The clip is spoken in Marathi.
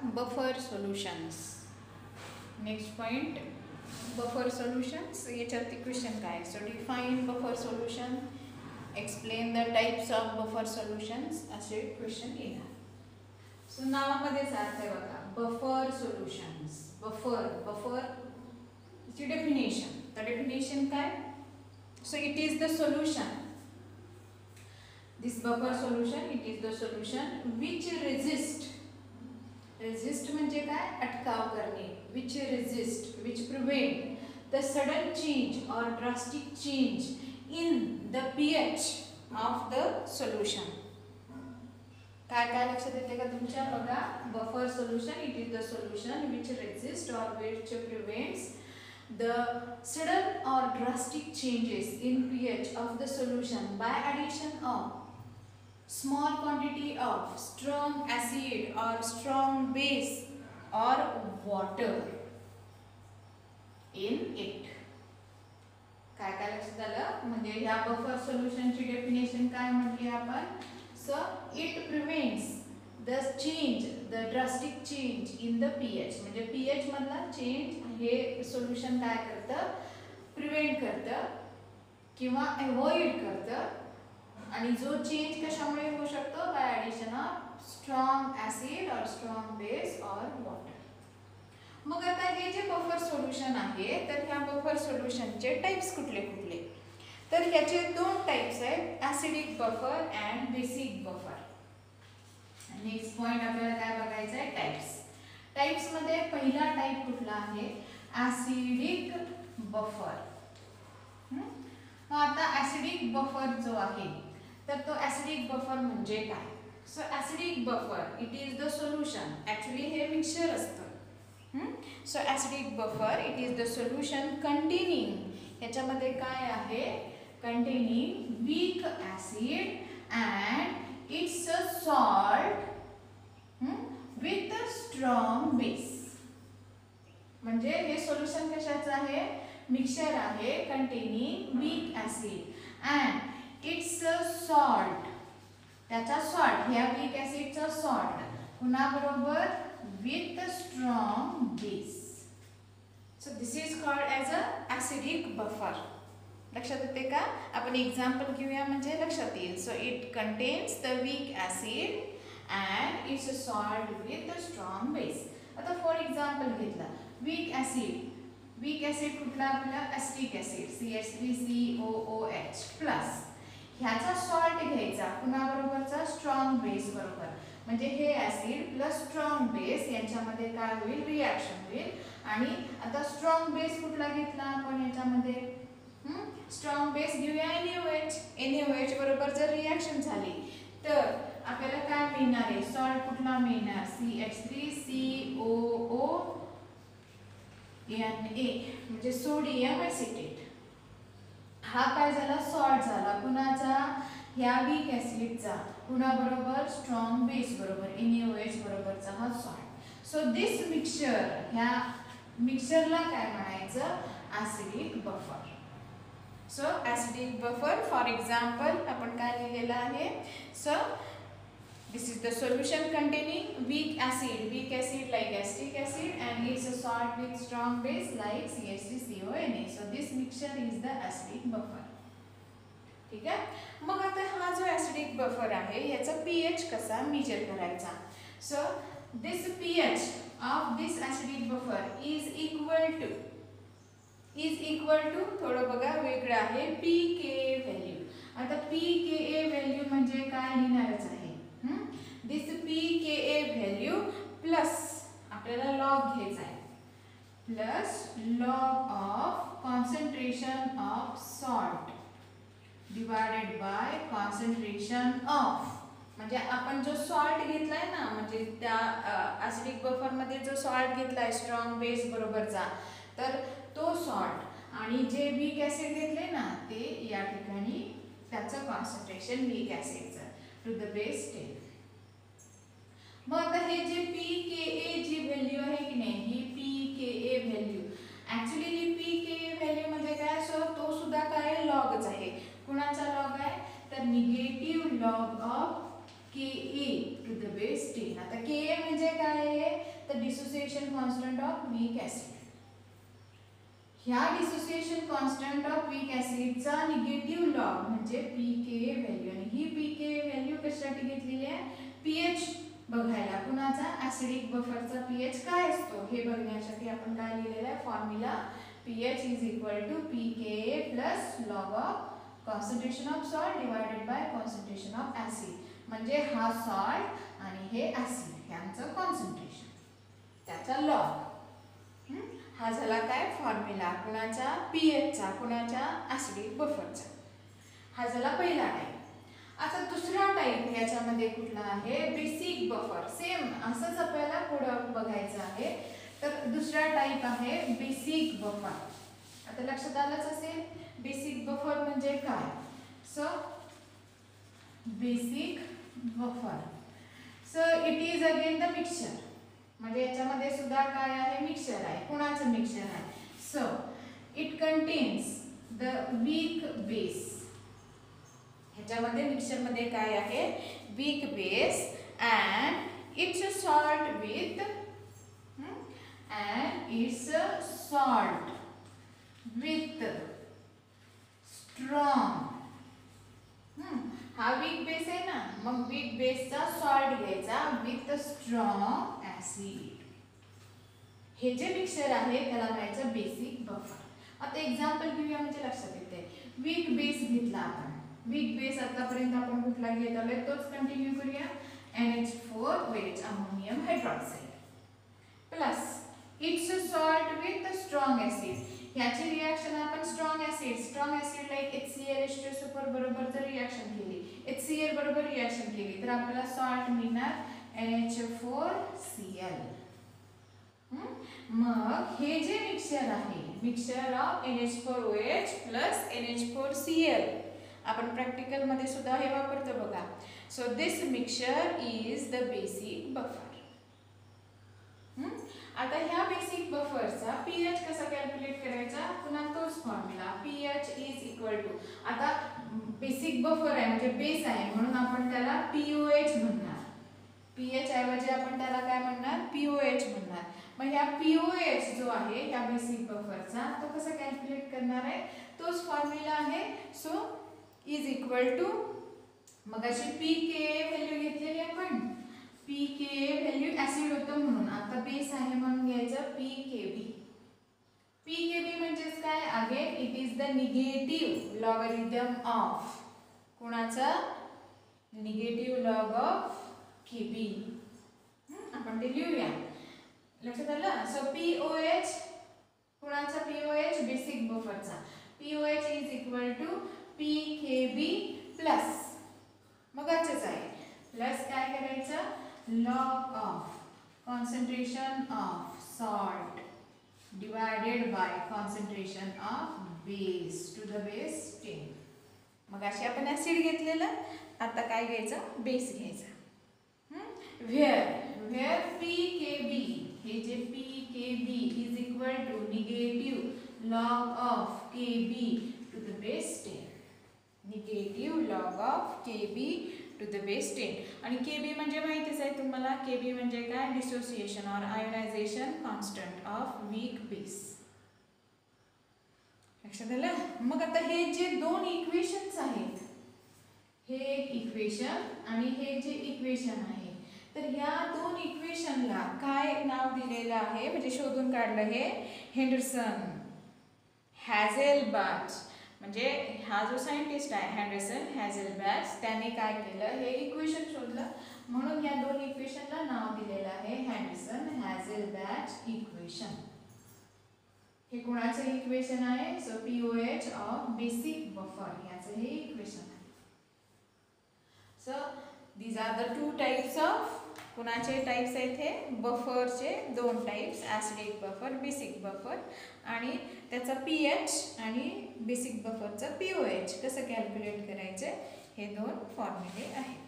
Buffer solutions. Next point buffer solutions. याच्यावरती क्वेश्चन काय. So define buffer solution, explain the types of buffer solutions असे क्वेश्चन येणार. सो नावामध्येच अर्थ आहे बघा, बफर सोल्युशन्स. बफर ची डेफिनेशन. द डेफिनेशन काय. So it is the solution. This buffer solution, it is the solution which resist म्हणजे काय, अटकाव करणे. which resist, which prevent the sudden change or drastic change in the pH of the solution. काय काय लक्षात येते का तुमच्या. बघा, buffer solution, it is the solution which resist or which prevents the sudden or drastic changes in pH of the solution by addition of small quantity of strong acid or strong base or water in it. काय काय लक्षात आलं. म्हणजे ह्या बफर सोल्युशनची डेफिनेशन काय म्हटली आपण. So it prevents the change, the drastic change in the pH. म्हणजे पीएच मधला चेंज हे सोल्युशन काय करतं, प्रिव्हेंट करतं किंवा अवॉइड करतं. आणि जो चेंज कशामुळे होऊ शकतो, by addition of strong acid और स्ट्रॉंग बेस और वॉटर. मग आता हे जे बफर सोल्युशन आहे, तर ह्या बफर सोल्युशनचे टाइप्स कुठले कुठले. तर ह्याचे दोन टाइप्स आहेत, acidic buffer and basic buffer. Next point आपल्याला काय बघायचं आहे, टाइप्स. टाइप्स मध्ये पहिला टाइप कुठला आहे, ॲसिडिक बफर. आता ॲसिडिक बफर जो आहे, तर तो ॲसिडिक बफर म्हणजे काय. So acidic buffer it is the solution. Actually हे मिक्सचर असतं. So acidic buffer it is the solution containing, ह्याच्यामध्ये काय आहे, containing weak acid and it's a salt with a strong base. म्हणजे हे सोल्युशन कशाचं आहे, मिक्सचर आहे containing weak acid and it's a salt. त्याचा सॉल्ट, ह्या वीक ॲसिडचा salt कुणाबरोबर, with a strong base. So this is called as a acidic buffer. लक्षात येते का. आपण एक्झाम्पल घेऊया म्हणजे लक्षात येईल. So it contains the weak acid and it's a salt with a strong base. आता फॉर एक्झाम्पल घेतला, वीक ॲसिड. वीक ॲसिड कुठला आपला, ॲसिटिक ॲसिड CH3COOH प्लस. ह्याचा सॉल्ट घ्यायचा कुणाबरोबरचा, स्ट्रॉंग बेस बरोबर. म्हणजे हे ॲसिड प्लस स्ट्रॉंग बेस यांच्यामध्ये काय होईल, रिॲक्शन होईल. आणि आता स्ट्रॉंग बेस कुठला घेतला आपण याच्यामध्ये, स्ट्रॉंग बेस घेऊया NaOH. NaOH बरोबर जर रिॲक्शन झाली तर आपल्याला काय मिळणार आहे, सॉल्ट कुठला मिळणार, CH3COONA म्हणजे सोडियम ॲसिटेट. हा काय झाला, सॉल्ट झाला कुणाचा, ह्या वीक ॲसिडचा. कुणाबरोबर, स्ट्रॉंग बेस बरोबर, NaOH बरोबरचा हा सॉल्ट. सो दिस मिक्सचर, ह्या मिक्सचरला काय म्हणायचं, acidic buffer. So acidic buffer for example आपण काय लिहिलेलं आहे. So this is the solution containing weak acid like acetic acid and it's a salt with strong base like CH3CONA. so this mixture is the acidic buffer. ठीक आहे. मग आता हा जो ॲसिडिक बफर आहे याचा pH कसा मेजर करायचा. So this pH of this acidic buffer is equal to थोडं बघा वेगळं आहे, pKa व्हॅल्यू. आता pKa व्हॅल्यू म्हणजे काय लिहिणारच आहे, दिस pKa व्हॅल्यू प्लस आपल्याला लॉग घ्यायचा आहे, plus log of concentration of salt divided by concentration of. म्हणजे आपण जो सॉल्ट घेतलाय ना, म्हणजे त्या ॲसिडिक बफर मध्ये जो सॉल्ट घेतलाय स्ट्रॉंग बेस बरोबरचा, तर तो सॉल्ट आणि जे वीक ॲसिड घेतले ना ते या ठिकाणी त्याचं कॉन्सन्ट्रेशन वीक ॲसिडचं टू द बेस 10. मग आता हे जे pKa जी व्हॅल्यू आहे की नाही, ही pKa व्हॅल्यू ऍक्च्युअली ही pKa व्हॅल्यू म्हणजे काय, सो तो सुद्धा काय लॉगच आहे. कुणाचा लॉग आहे, तर negative log of Ka to the base 10. आता Ka म्हणजे काय आहे, the dissociation constant of weak acid. ह्या डिसोसिएशन कॉन्स्टंट ऑफ वीक ॲसिडचा निगेटिव्ह लॉग म्हणजे pKa व्हॅल्यू. आणि ही pKa व्हॅल्यू कशासाठी घेतलेली आहे? pH बघायला. कुणाचा? ॲसिडिक बफरचा pH काय असतो हे बघण्यासाठी आपण काय लिहिलेलं आहे formula pH is equal to pKa plus log of concentration of salt divided by concentration of acid. म्हणजे हा सॉल्ट आणि हे ॲसिड यांचं कॉन्सन्ट्रेशन त्याचा लॉग. हा झाला काय फॉर्म्युला कुणाचा? pHचा. कुणाच्या? ॲसिडिक बफरचा. हा झाला पहिला टाईप. आता दुसरा टाईप याच्यामध्ये कुठला आहे? Basic buffer. सेम असंच आपल्याला पुढं बघायचं आहे. तर दुसरा टाईप आहे बेसिक बफर. आता लक्षात आलंच असेल बेसिक बफर म्हणजे काय. So basic buffer, so it is again the mixture. म्हणजे याच्यामध्ये सुद्धा काय आहे? मिक्सचर आहे. कुणाचं मिक्सचर आहे? So it contains the weak base. ह्याच्यामध्ये मिक्सचरमध्ये काय आहे? Weak base and its salt with strong. हा वीक बेस आहे ना, मग वीक बेसचा सॉल्ट घ्यायचा विथ स्ट्रॉंग ॲसिड. हे जे मिक्सचर आहे त्याला म्हणायचं बेसिक बफर. आता एक्झाम्पल घेऊया म्हणजे लक्षात येते. वीक बेस घेतला आपण. वीक बेस आतापर्यंत आपण कुठला घेत आलोय तोच कंटिन्यू करूया. NH4OH ammonium hydroxide plus it's salt with strong acid. ह्याची रिॲक्शन आपण स्ट्रॉंग ॲसिड लाईक HCl बरोबर जर रिॲक्शन केली, HCl बरोबर रिॲक्शन केली तर आपल्याला सॉल्ट मिळणार NH4Cl. मग हे जे मिक्सचर आहे, mixture of NH4OH plus NH4Cl, आपण प्रॅक्टिकल मध्ये सुद्धा हे वापरतो बघा. So this mixture is the basic buffer. आता ह्या बेसिक बफरचा pH कसा कॅल्क्युलेट करायचा? पुन्हा तोच formula pH is equal to. आता बेसिक बफर आहे म्हणजे बेस आहे म्हणून आपण त्याला POH म्हणणार. pH ऐवजी आपण त्याला काय म्हणणार? POH म्हणणार. मग ह्या POH जो आहे ह्या बेसिक बफरचा तो कसा कॅल्क्युलेट करणार आहे? तोच फॉर्म्युला आहे. सो इज इक्वल टू मग अशी pKa व्हॅल्यू घेतलेली आपण. pKa व्हॅल्यू ॲसिड होतं म्हणून आता बेस आहे म्हणून घ्यायचं pKb. pKb म्हणजेच काय? Again it is the negative logarithm of कोणाचा? Negative log of Kb. आपण ते लिहूया. लक्षात आलं? सो POH कोणाचा? POH बेसिक बफरचा. POH is equal to pKb plus मग अच्छाच आहे प्लस काय करायचं? Log of concentration of salt divided by concentration of base to the base 10. मग अशी आपण ॲसिड घेतलेलं. आता काय घ्यायचं? बेस घ्यायचा. व्हेअर pKb हे जे pKb is equal to negative log of Kb to the base 10. Negative log of Kb to the base 10. आणि Kb म्हणजे माहितीच आहे तुम्हाला. Kb म्हणजे काय? डिसोसिएशन और ionization constant of weak base. लक्षात आलं? मग आता हे जे दोन इक्वेशन्स आहेत, हे एक इक्वेशन आणि हे जे इक्वेशन आहे, तर ह्या दोन इक्वेशनला काय नाव दिलेलं आहे म्हणजे शोधून काढलं हे हेंडरसन हॅझेलबॅच. म्हणजे हा जो सायंटिस्ट आहे हेंडरसन हॅझेलबॅच त्याने काय केलं? हे इक्वेशन शोधलं म्हणून या दोन इक्वेशनला नाव दिलेलं आहे हेंडरसन हॅझेलबॅच इक्वेशन. हे कोणाचं इक्वेशन आहे? So POH of basic buffer याचं हे इक्वेशन आहे. So these are the two types of कुणाचे टाइप्स आहेत हे? बफरचे दोन types, acidic buffer, basic buffer. आणि त्याचा pH आणि बेसिक बफरचा POH कसं कॅल्क्युलेट करायचं हे दोन फॉर्म्युले आहेत.